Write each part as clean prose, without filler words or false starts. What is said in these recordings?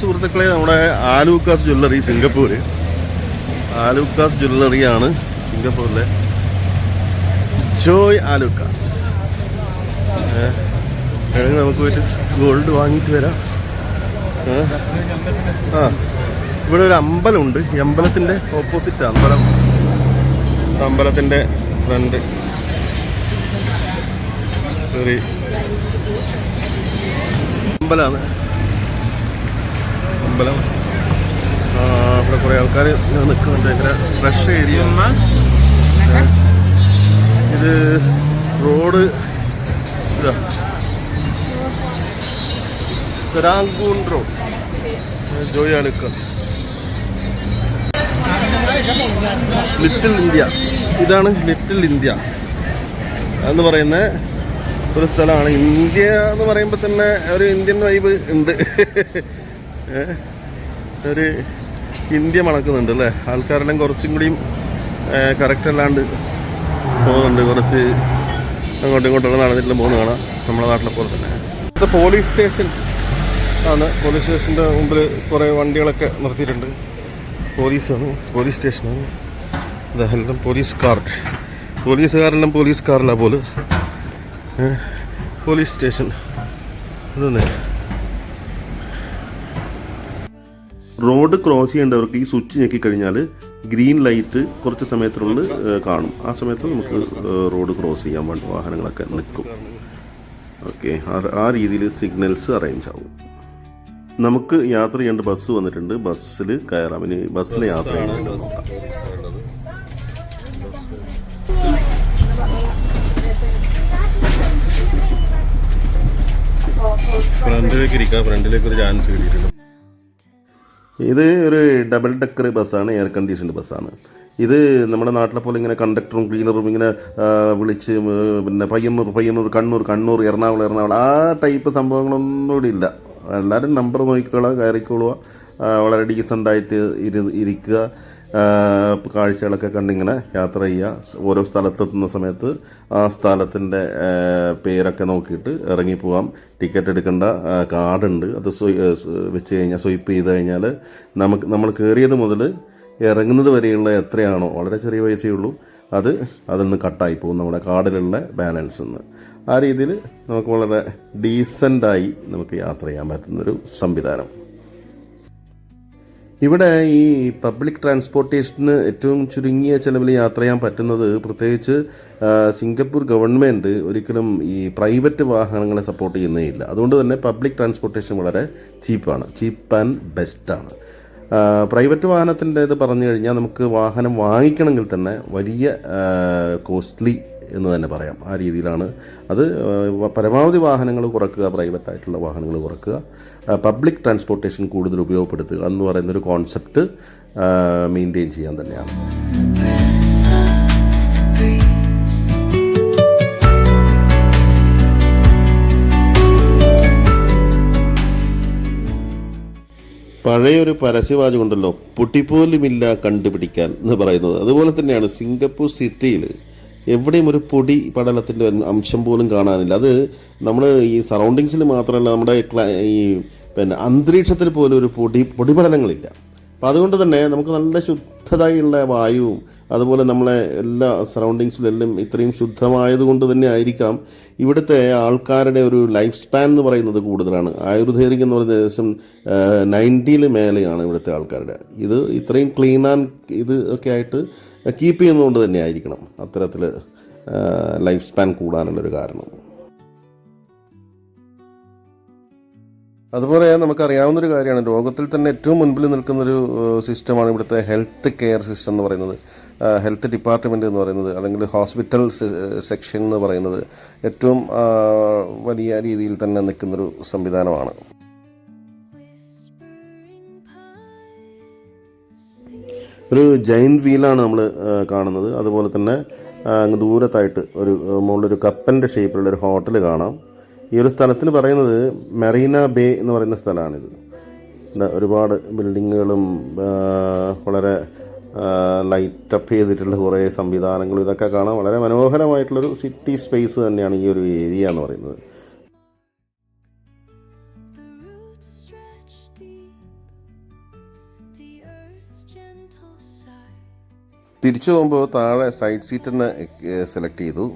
സുഹൃത്തുക്കളെ, നമ്മുടെ Alukkas jewellery Singapore. Alukkas ജ്വല്ലറിയാണ് സിംഗപ്പൂരിലെ. Joy Alukkas. നമുക്ക് പോയിട്ട് ഗോൾഡ് വാങ്ങിയിട്ട് വരാം. ഇവിടെ ഒരു അമ്പലമുണ്ട്. ഈ അമ്പലത്തിൻ്റെ ഓപ്പോസിറ്റ് അമ്പലത്തിൻ്റെ ഫ്രണ്ട് ഒരു അമ്പലമാണ്. അമ്പലം ഇവിടെ കുറേ ആൾക്കാർ നിൽക്കുന്നുണ്ട്. ഭയങ്കര ഫ്രഷ് ഏരിയ. ഇത് road Serangoon road, Joy Alukkas. Little India. ഇതാണ് ലിറ്റിൽ ഇന്ത്യ എന്ന് പറയുന്ന ഒരു സ്ഥലമാണ്. ഇന്ത്യ എന്ന് പറയുമ്പോൾ തന്നെ ഒരു ഇന്ത്യൻ വൈബ് ഉണ്ട്. ഒരു ഇന്ത്യ മണക്കുന്നുണ്ട് അല്ലേ? ആൾക്കാരെല്ലാം കുറച്ചും കൂടിയും കറക്റ്റ് അല്ലാണ്ട് പോകുന്നുണ്ട്. കുറച്ച് അങ്ങോട്ടും ഇങ്ങോട്ടുള്ള നടന്നിട്ട് പോകുന്ന കാണാം. നമ്മുടെ നാട്ടിലെ പോലെ തന്നെ. ഇത് പോലീസ് സ്റ്റേഷൻ ആണ്. പോലീസ് സ്റ്റേഷൻ്റെ മുമ്പിൽ കുറേ വണ്ടികളൊക്കെ നിർത്തിയിട്ടുണ്ട്. പോലീസാണ്, പോലീസ് സ്റ്റേഷനാണ്. ഇതെല്ലാം പോലീസ് കാർ. പോലീസുകാരെല്ലാം പോലീസ് കാറിലാണ് പോലും. പോലീസ് സ്റ്റേഷൻ ഇതന്നെ. റോഡ് ക്രോസ് ചെയ്യേണ്ടവർക്ക് ഈ സ്വിച്ച് ഞെക്കിക്കഴിഞ്ഞാൽ ഗ്രീൻ ലൈറ്റ് കുറച്ച് സമയത്തിനുള്ളിൽ കാണും. ആ സമയത്ത് നമുക്ക് റോഡ് ക്രോസ് ചെയ്യാൻ വേണ്ടി വാഹനങ്ങളൊക്കെ നിൽക്കും. ഓക്കെ, ആ രീതിയിൽ സിഗ്നൽസ് അറേഞ്ച് ആവും. നമുക്ക് യാത്ര ചെയ്യേണ്ട ബസ് വന്നിട്ടുണ്ട്. ബസ്സിൽ കയറാം. ഇനി ബസ്സിൽ യാത്ര ചെയ്യണം. ഫ്രണ്ടിലേക്ക് ഇരിക്കാം. ഫ്രണ്ടിലേക്ക് ഒരു ചാൻസ് കിട്ടിയിട്ടുണ്ട്. ഇത് ഒരു ഡബിൾ ഡെക്കർ ബസ്സാണ്. എയർ കണ്ടീഷൻഡ് ബസ്സാണ്. ഇത് നമ്മുടെ നാട്ടിലെ പോലെ ഇങ്ങനെ കണ്ടക്ടറും ക്ലീനറും ഇങ്ങനെ വിളിച്ച് പിന്നെ പയ്യന്നൂർ കണ്ണൂർ എറണാകുളം ആ ടൈപ്പ് സംഭവങ്ങളൊന്നും ഇവിടെ ഇല്ല. എല്ലാവരും നമ്പർ നോക്കിക്കോളുക, കയറിക്കോളുക, വളരെ ഡീസൻ്റായിട്ട് ഇരിക്കുക, കാഴ്ചകളൊക്കെ കണ്ടിങ്ങനെ യാത്ര ചെയ്യുക. ഓരോ സ്ഥലത്തെത്തുന്ന സമയത്ത് ആ സ്ഥലത്തിൻ്റെ പേരൊക്കെ നോക്കിയിട്ട് ഇറങ്ങിപ്പോവാം. ടിക്കറ്റ് എടുക്കേണ്ട കാർഡുണ്ട്. അത് വെച്ച് കഴിഞ്ഞാൽ സ്വൈപ്പ് ചെയ്ത് കഴിഞ്ഞാൽ നമ്മൾ കയറിയത് മുതൽ ഇറങ്ങുന്നത് വരെയുള്ള എത്രയാണോ, വളരെ ചെറിയ പൈസയുള്ളൂ, അതിൽ നിന്ന് കട്ടായി പോകും നമ്മുടെ കാർഡിലുള്ള ബാലൻസ് നിന്ന്. ആ രീതിയിൽ നമുക്ക് വളരെ ഡീസൻ്റായി നമുക്ക് യാത്ര ചെയ്യാൻ പറ്റുന്നൊരു സംവിധാനം. ഇവിടെ ഈ പബ്ലിക് ട്രാൻസ്പോർട്ടേഷന് ഏറ്റവും ചുരുങ്ങിയ ചിലവിൽ യാത്ര ചെയ്യാൻ പറ്റുന്നത്, പ്രത്യേകിച്ച് സിംഗപ്പൂർ ഗവൺമെൻറ് ഒരിക്കലും ഈ പ്രൈവറ്റ് വാഹനങ്ങളെ സപ്പോർട്ട് ചെയ്യുന്നേയില്ല. അതുകൊണ്ട് തന്നെ പബ്ലിക് ട്രാൻസ്പോർട്ടേഷൻ വളരെ ചീപ്പ് ആൻഡ് ബെസ്റ്റാണ്. പ്രൈവറ്റ് വാഹനത്തിൻ്റെ ഇത് പറഞ്ഞു കഴിഞ്ഞാൽ നമുക്ക് വാഹനം വാങ്ങിക്കണമെങ്കിൽ തന്നെ വലിയ കോസ്റ്റ്ലി എന്ന് തന്നെ പറയാം. ആ രീതിയിലാണ് അത്. പരമാവധി വാഹനങ്ങൾ കുറക്കുക, പ്രൈവറ്റായിട്ടുള്ള വാഹനങ്ങൾ കുറക്കുക, പബ്ലിക് ട്രാൻസ്പോർട്ടേഷൻ കൂടുതൽ ഉപയോഗപ്പെടുത്തുക എന്ന് പറയുന്നൊരു കോൺസെപ്റ്റ് മെയിൻറ്റെയിൻ ചെയ്യാൻ തന്നെയാണ്. പഴയൊരു പരസ്യവാചകമുണ്ടല്ലോ, പൊട്ടിപ്പോലുമില്ല കണ്ടുപിടിക്കാൻ എന്ന് പറയുന്നത്. അതുപോലെ തന്നെയാണ് സിംഗപ്പൂർ സിറ്റിയിൽ എവിടെയും ഒരു പൊടി പടലത്തിൻ്റെ അംശം പോലും കാണാനില്ല. അത് നമ്മൾ ഈ സറൗണ്ടിങ്സിൽ മാത്രമല്ല, നമ്മുടെ ഈ അന്തരീക്ഷത്തിൽ പോലും ഒരു പൊടിപടലങ്ങളില്ല. അപ്പോൾ അതുകൊണ്ട് തന്നെ നമുക്ക് നല്ല ശുദ്ധതയുള്ള വായുവും അതുപോലെ നമ്മളെ എല്ലാ സറൗണ്ടിങ്സിലെല്ലാം ഇത്രയും ശുദ്ധമായതുകൊണ്ട് തന്നെ ആയിരിക്കാം ഇവിടുത്തെ ആൾക്കാരുടെ ഒരു ലൈഫ് സ്പാൻ എന്ന് പറയുന്നത് കൂടുതലാണ്. ആയുർവേദിക് എന്ന് പറയുന്നത് ഏകദേശം 90 മേലെയാണ് ഇവിടുത്തെ ആൾക്കാരുടെ. ഇത് ഇത്രയും ക്ലീൻ ആൻഡ് ഇത് ഒക്കെ ആയിട്ട് കീപ്പ് ചെയ്യുന്നതുകൊണ്ട് തന്നെ ആയിരിക്കണം അത്തരത്തിൽ ലൈഫ് സ്പാൻ കൂടാനുള്ളൊരു കാരണം. അതുപോലെ നമുക്കറിയാവുന്നൊരു കാര്യമാണ്, ലോകത്തിൽ തന്നെ ഏറ്റവും മുൻപിൽ നിൽക്കുന്നൊരു സിസ്റ്റമാണ് ഇവിടുത്തെ ഹെൽത്ത് കെയർ സിസ്റ്റം എന്ന് പറയുന്നത്. ഹെൽത്ത് ഡിപ്പാർട്ട്മെൻറ്റ് എന്ന് പറയുന്നത്, അല്ലെങ്കിൽ ഹോസ്പിറ്റൽ സെക്ഷൻ എന്ന് പറയുന്നത് ഏറ്റവും വലിയ രീതിയിൽ തന്നെ നിൽക്കുന്നൊരു സംവിധാനമാണ്. ഒരു ജൈൻറ്റ് വീലാണ് നമ്മൾ കാണുന്നത്. അതുപോലെ തന്നെ അങ്ങ് ദൂരത്തായിട്ട് മുകളിലൊരു കപ്പലിൻ്റെ ഷേപ്പിലുള്ള ഒരു ഹോട്ടൽ കാണാം. ഈ ഒരു സ്ഥലത്തിന് പറയുന്നത് മെറീന ബേ എന്ന് പറയുന്ന സ്ഥലമാണിത്. ഒരുപാട് ബിൽഡിങ്ങുകളും വളരെ ലൈറ്റപ്പ് ചെയ്തിട്ടുള്ള കുറേ സംവിധാനങ്ങളും ഇതൊക്കെ കാണാം. വളരെ മനോഹരമായിട്ടുള്ളൊരു സിറ്റി സ്പേസ് തന്നെയാണ് ഈ ഒരു ഏരിയ എന്ന് പറയുന്നത്. തിരിച്ചു പോകുമ്പോൾ താഴെ സൈഡ് സീറ്റ് തന്നെ സെലക്ട് ചെയ്തു.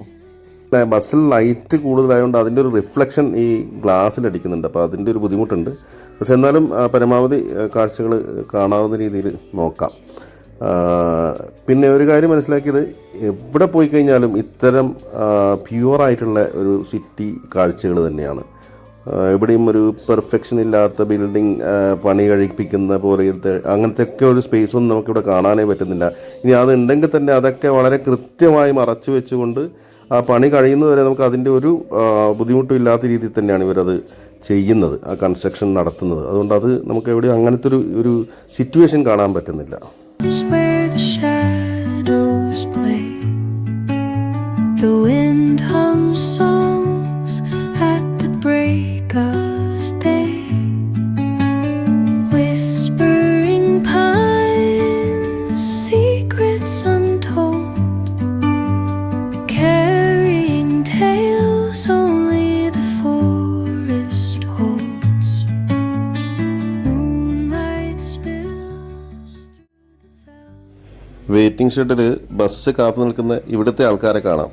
ബസ്സിൽ ലൈറ്റ് കൂടുതലായതുകൊണ്ട് അതിൻ്റെ ഒരു റിഫ്ലക്ഷൻ ഈ ഗ്ലാസ്സിൽ അടിക്കുന്നുണ്ട്. അപ്പോൾ അതിൻ്റെ ഒരു ബുദ്ധിമുട്ടുണ്ട്. പക്ഷെ എന്നാലും പരമാവധി കാഴ്ചകൾ കാണാവുന്ന രീതിയിൽ നോക്കാം. പിന്നെ ഒരു കാര്യം മനസ്സിലാക്കിയത്, എവിടെ പോയി കഴിഞ്ഞാലും ഇത്തരം പ്യുവറായിട്ടുള്ള ഒരു സിറ്റി കാഴ്ചകൾ തന്നെയാണ്. എവിടെയും ഒരു പെർഫെക്ഷൻ ഇല്ലാത്ത ബിൽഡിംഗ് പണി കഴിപ്പിക്കുന്ന പോലത്തെ അങ്ങനത്തെ ഒക്കെ ഒരു സ്പേസൊന്നും നമുക്കിവിടെ കാണാനേ പറ്റുന്നില്ല. ഇനി അതുണ്ടെങ്കിൽ തന്നെ അതൊക്കെ വളരെ കൃത്യമായി മറച്ചു വെച്ചുകൊണ്ട് ആ പണി കഴിയുന്നതുവരെ നമുക്ക് അതിൻ്റെ ഒരു ബുദ്ധിമുട്ടും ഇല്ലാത്ത രീതിയിൽ തന്നെയാണ് ഇവരത് ചെയ്യുന്നത്, ആ കൺസ്ട്രക്ഷൻ നടത്തുന്നത്. അതുകൊണ്ട് അത് നമുക്ക് എവിടെയും അങ്ങനത്തെ ഒരു സിറ്റുവേഷൻ കാണാൻ പറ്റുന്നില്ല. Where the shadows play, the wind hums songs at the break of day, whispering pines, secrets untold, carrying tales only the forest holds. Moonlight spills through the velvet. Waiting ഷെഡിൽ ബസ് കാത്തു നിൽക്കുന്ന ഇവിടുത്തെ ആൾക്കാരെ കാണാം.